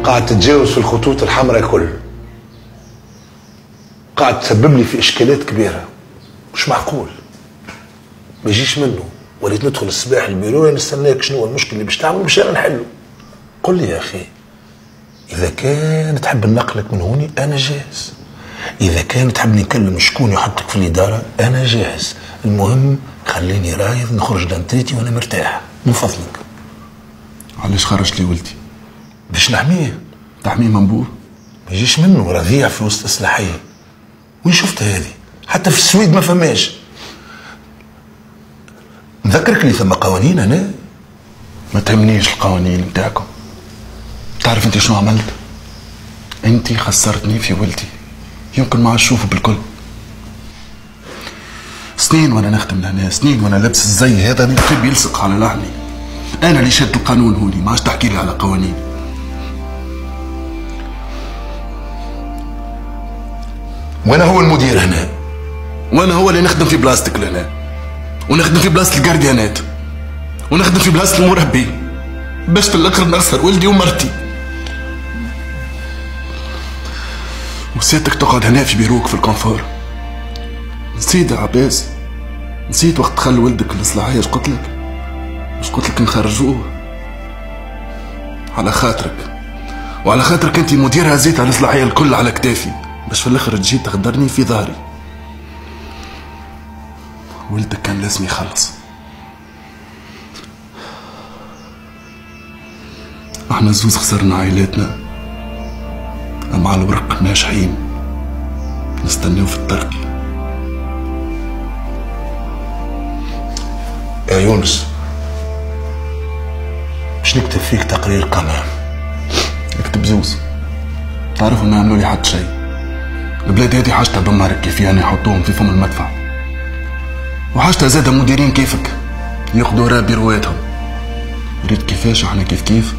قاعد تتجاوز في الخطوط الحمراء كل، قاعد تسبب لي في اشكالات كبيره. مش معقول، ما يجيش منه. وليت ندخل الصباح البيرو نستناك شنو المشكل اللي باش تعمل باش انا نحله. قل لي يا اخي، اذا كان تحب ننقلك من هوني انا جاهز، اذا كان تحب نكلم شكون يحطك في الاداره انا جاهز. المهم خليني رايض نخرج لانتريتي وانا مرتاح من فضلك. علاش خرجت لي ولدي؟ باش نحميه. تحميه منبوه؟ ما يجيش منه رضيع في وسط اصلاحيه. وين شفتها هذه؟ حتى في السويد ما فماش. نذكرك اللي ثم قوانين هنا. ما تهمنيش القوانين نتاعكم. تعرف انت شنو عملت؟ انت خسرتني في ولدي، يمكن ما تشوفه بالكل. سنين وانا نخدم لهنا، سنين وانا لابس الزي هذا اللي يحب يلصق على لحمي. انا اللي شاد القانون هوني، ما عادش تحكي لي على قوانين. وانا هو المدير هنا، وانا هو اللي نخدم في بلاصتك لهنا، ونخدم في بلاصه الجارديانات، ونخدم في بلاصه المربي، باش في الاخر نخسر ولدي ومرتي. وسيادتك تقعد هنا في بيروك في الكونفور. نسيت يا عباس، نسيت وقت خلي ولدك الاصلاحيه. اش قلت لك؟ اش قلت لك نخرجوه على خاطرك، وعلى خاطرك انت مدير هزيت على الاصلاحيه الكل على كتافي، باش في الاخر تجي تغدرني في ظهري. ولدك كان لازم يخلص. احنا زوز خسرنا عائلاتنا، اما على الورق ناجحين نستناو في الترقي. يا يونس، باش نكتب فيك تقرير قمع. اكتب زوز. تعرفوا ما عملوا لي حتى شيء. البلاد هذه حاجتها دمارك كيف يعني يحطوهم في فم المدفع، وحاجتها زاد مديرين كيفك ياخذوا راب بيرواتهم. ريت كيفاش احنا كيف